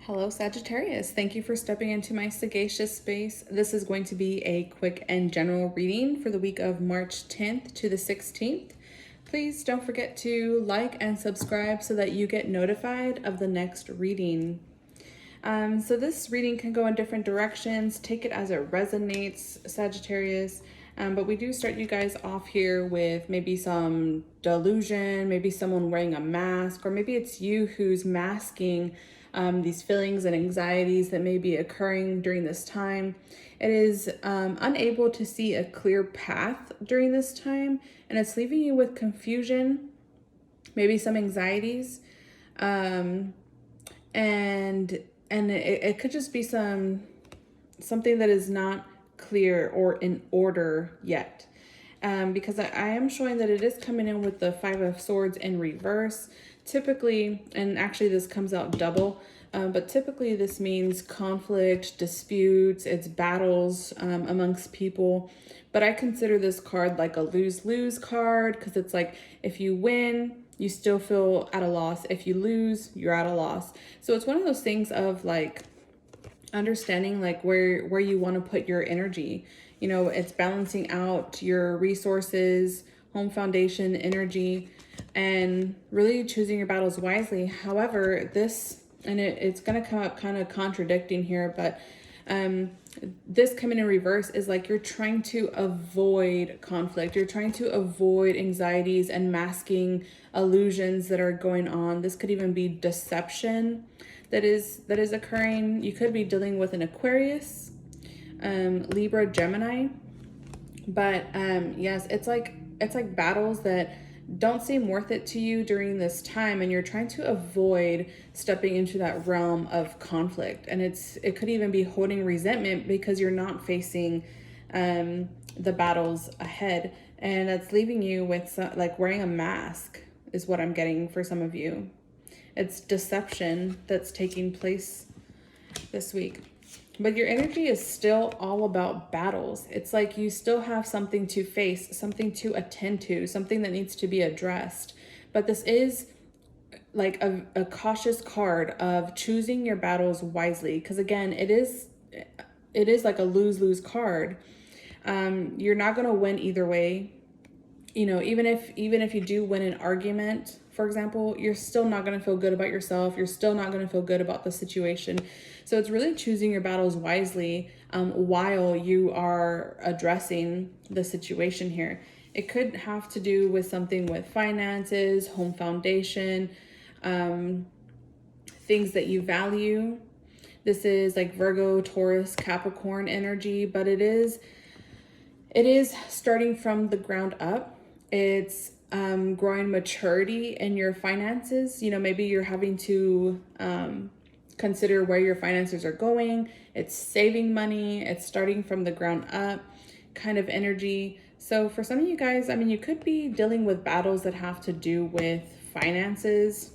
Hello, Sagittarius. Thank you for stepping into my sagacious space. This is going to be a quick and general reading for the week of March 10th to the 16th. Please don't forget to like and subscribe so that you get notified of the next reading. So this reading can go in different directions. Take it as it resonates, Sagittarius. But we do start you guys off here with maybe some delusion, maybe someone wearing a mask, or maybe it's you who's masking these feelings and anxieties that may be occurring during this time. It is unable to see a clear path during this time, and it's leaving you with confusion, maybe some anxieties, and it could just be something that is not clear or in order yet. Because I am showing that it is coming in with the Five of Swords in reverse. Typically, and actually this comes out double, but typically this means conflict, disputes, it's battles amongst people. But I consider this card like a lose-lose card, because it's like if you win, you still feel at a loss. If you lose, you're at a loss. So it's one of those things of like understanding like where you want to put your energy. You know, it's balancing out your resources, home foundation energy, and really choosing your battles wisely. However, it's going to come up kind of contradicting here, but this coming in reverse is like you're trying to avoid conflict. You're trying to avoid anxieties and masking illusions that are going on. This could even be deception that is occurring. You could be dealing with an Aquarius, Libra, Gemini. But yes, it's like battles that don't seem worth it to you during this time, and you're trying to avoid stepping into that realm of conflict. And it could even be holding resentment because you're not facing the battles ahead, and that's leaving you with like wearing a mask is what I'm getting for some of you. It's deception that's taking place this week. But your energy is still all about battles. It's like you still have something to face, something to attend to, something that needs to be addressed. But this is like a cautious card of choosing your battles wisely. Because again, it is like a lose-lose card. You're not going to win either way. You know, even if you do win an argument, for example, you're still not going to feel good about yourself. You're still not going to feel good about the situation. So it's really choosing your battles wisely while you are addressing the situation here. It could have to do with something with finances, home foundation, things that you value. This is like Virgo, Taurus, Capricorn energy, but it is starting from the ground up. It's growing maturity in your finances. You know, maybe you're having to consider where your finances are going. It's saving money. It's starting from the ground up kind of energy. So for some of you guys, I mean, you could be dealing with battles that have to do with finances,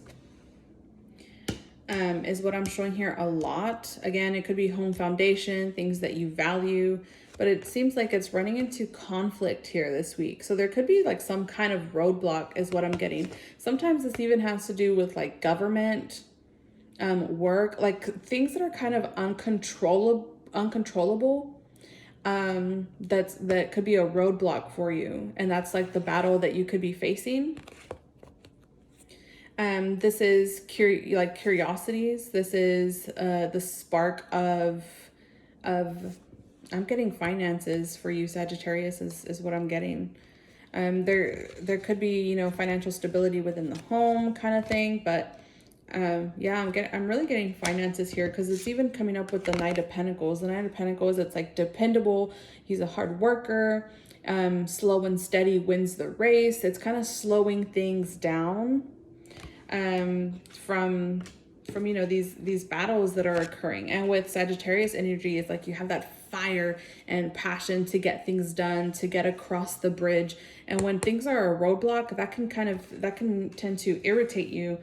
is what I'm showing here a lot. Again, it could be home foundation, things that you value, but it seems like it's running into conflict here this week. So there could be like some kind of roadblock is what I'm getting. Sometimes this even has to do with like government, work, like things that are kind of uncontrollable, that could be a roadblock for you. And that's like the battle that you could be facing. This is curiosities. This is the spark of I'm getting finances for you, Sagittarius, is what I'm getting. There could be, you know, financial stability within the home kind of thing, but yeah, I'm really getting finances here, because it's even coming up with the Knight of Pentacles. The Knight of Pentacles, it's like dependable. He's a hard worker. Slow and steady wins the race. It's kind of slowing things down from you know, these battles that are occurring. And with Sagittarius energy, it's like you have that fire and passion to get things done, to get across the bridge. And when things are a roadblock, that can tend to irritate you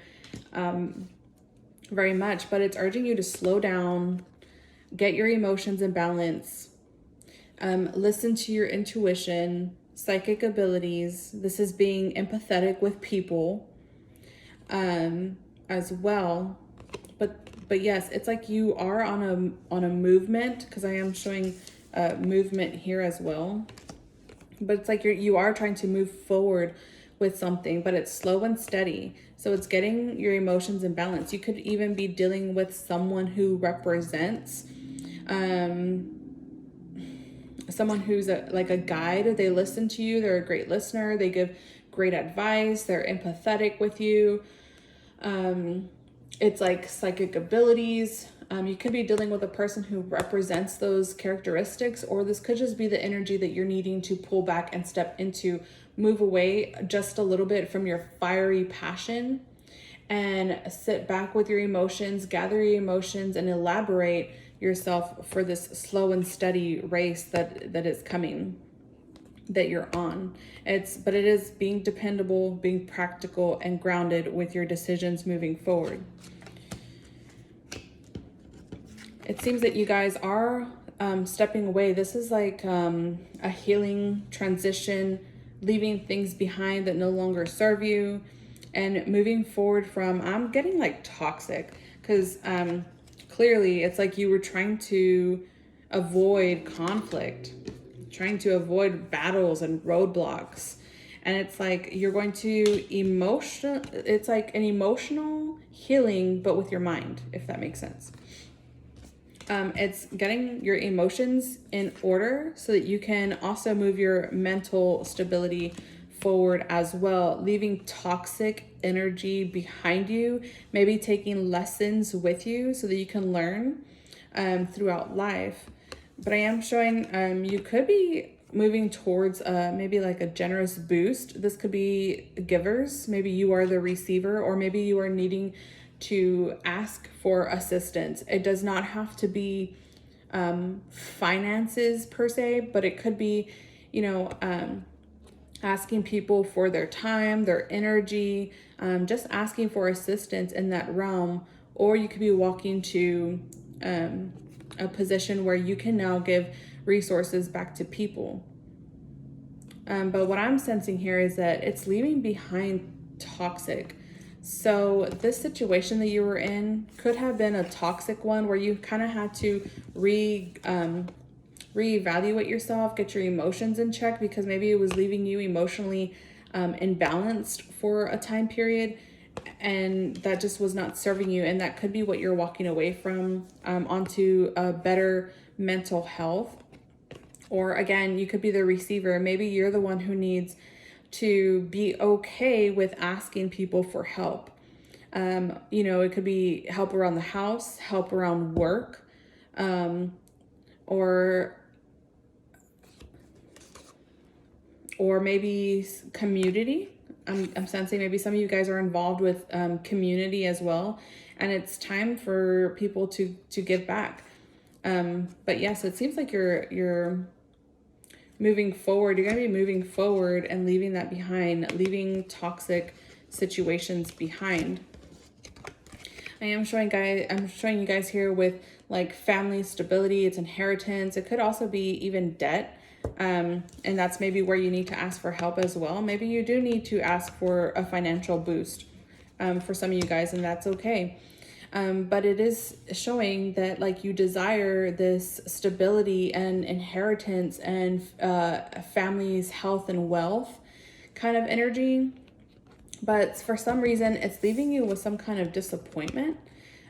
very much. But it's urging you to slow down, get your emotions in balance, listen to your intuition, psychic abilities. This is being empathetic with people as well. But yes, it's like you are on a movement, because I am showing movement here as well. But it's like you are trying to move forward with something, but it's slow and steady. So it's getting your emotions in balance. You could even be dealing with someone who represents someone who's like a guide. They listen to you. They're a great listener. They give great advice. They're empathetic with you. It's like psychic abilities. You could be dealing with a person who represents those characteristics, or this could just be the energy that you're needing to pull back and step into, move away just a little bit from your fiery passion and sit back with your emotions, gather your emotions, and elaborate yourself for this slow and steady race that is coming, that you're on. But it is being dependable, being practical, and grounded with your decisions moving forward. It seems that you guys are stepping away. This is like a healing transition, leaving things behind that no longer serve you, and moving forward from, I'm getting like toxic, because clearly it's like you were trying to avoid conflict, trying to avoid battles and roadblocks. And it's like you're going to it's like an emotional healing, but with your mind, if that makes sense. It's getting your emotions in order so that you can also move your mental stability forward as well, leaving toxic energy behind you, maybe taking lessons with you so that you can learn throughout life. But I am showing you could be moving towards maybe like a generous boost. This could be givers. Maybe you are the receiver, or maybe you are needing to ask for assistance. It does not have to be finances per se, but it could be, asking people for their time, their energy, just asking for assistance in that realm. Or you could be walking to a position where you can now give resources back to people. But what I'm sensing here is that it's leaving behind toxic. So this situation that you were in could have been a toxic one where you kind of had to reevaluate yourself, get your emotions in check, because maybe it was leaving you emotionally imbalanced for a time period, and that just was not serving you. And that could be what you're walking away from, onto a better mental health. Or again, you could be the receiver. Maybe you're the one who needs to be okay with asking people for help. It could be help around the house, help around work, or maybe community. I'm sensing maybe some of you guys are involved with community as well, and it's time for people to give back. But yes, it seems like you're moving forward. You're going to be moving forward and leaving that behind, leaving toxic situations behind. I'm showing you guys here with like family stability, it's inheritance. It could also be even debt. And that's maybe where you need to ask for help as well. Maybe you do need to ask for a financial boost for some of you guys, and that's okay. But it is showing that like you desire this stability and inheritance and family's health and wealth kind of energy. But for some reason, it's leaving you with some kind of disappointment.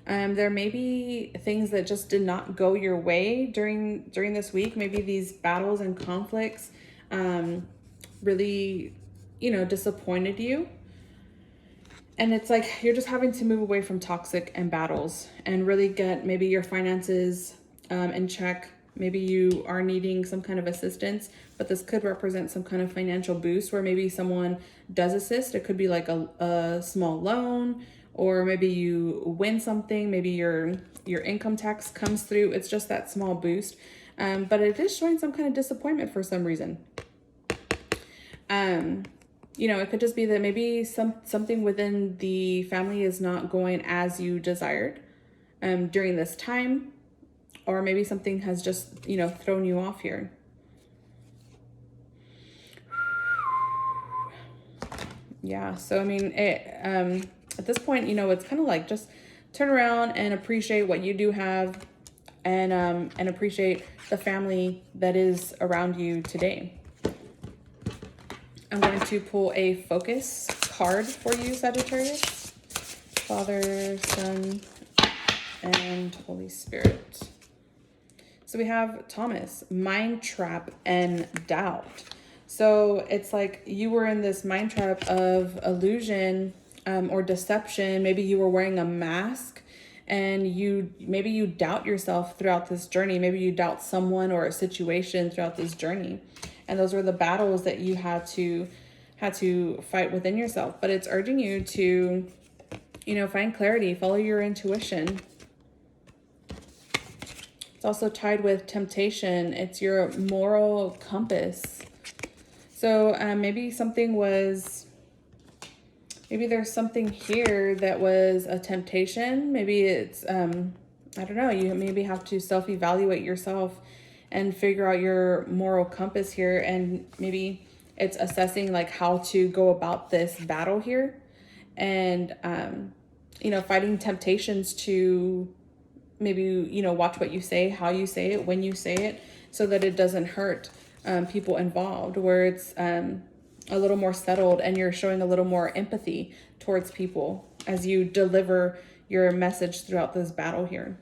There may be things that just did not go your way during this week. Maybe these battles and conflicts really, disappointed you. And it's like you're just having to move away from toxic and battles and really get maybe your finances in check. Maybe you are needing some kind of assistance, but this could represent some kind of financial boost where maybe someone does assist. It could be like a small loan, or maybe you win something. Maybe your income tax comes through. It's just that small boost. But it is showing some kind of disappointment for some reason. It could just be that maybe something within the family is not going as you desired during this time, or maybe something has just, thrown you off here. Yeah, so I mean, at this point, it's kind of like just turn around and appreciate what you do have, and appreciate the family that is around you today. I'm going to pull a focus card for you, Sagittarius. Father, Son, and Holy Spirit. So we have Thomas, mind trap and doubt. So it's like you were in this mind trap of illusion or deception. Maybe you were wearing a mask, and maybe you doubt yourself throughout this journey. Maybe you doubt someone or a situation throughout this journey. And those were the battles that you had to fight within yourself. But it's urging you to, find clarity, follow your intuition. It's also tied with temptation. It's your moral compass. So maybe there's something here that was a temptation. Maybe it's, I don't know, you maybe have to self-evaluate yourself and figure out your moral compass here. And maybe it's assessing like how to go about this battle here, and, fighting temptations to maybe, watch what you say, how you say it, when you say it, so that it doesn't hurt people involved, where it's a little more settled and you're showing a little more empathy towards people as you deliver your message throughout this battle here.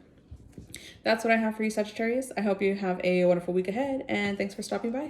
That's what I have for you, Sagittarius. I hope you have a wonderful week ahead, and thanks for stopping by.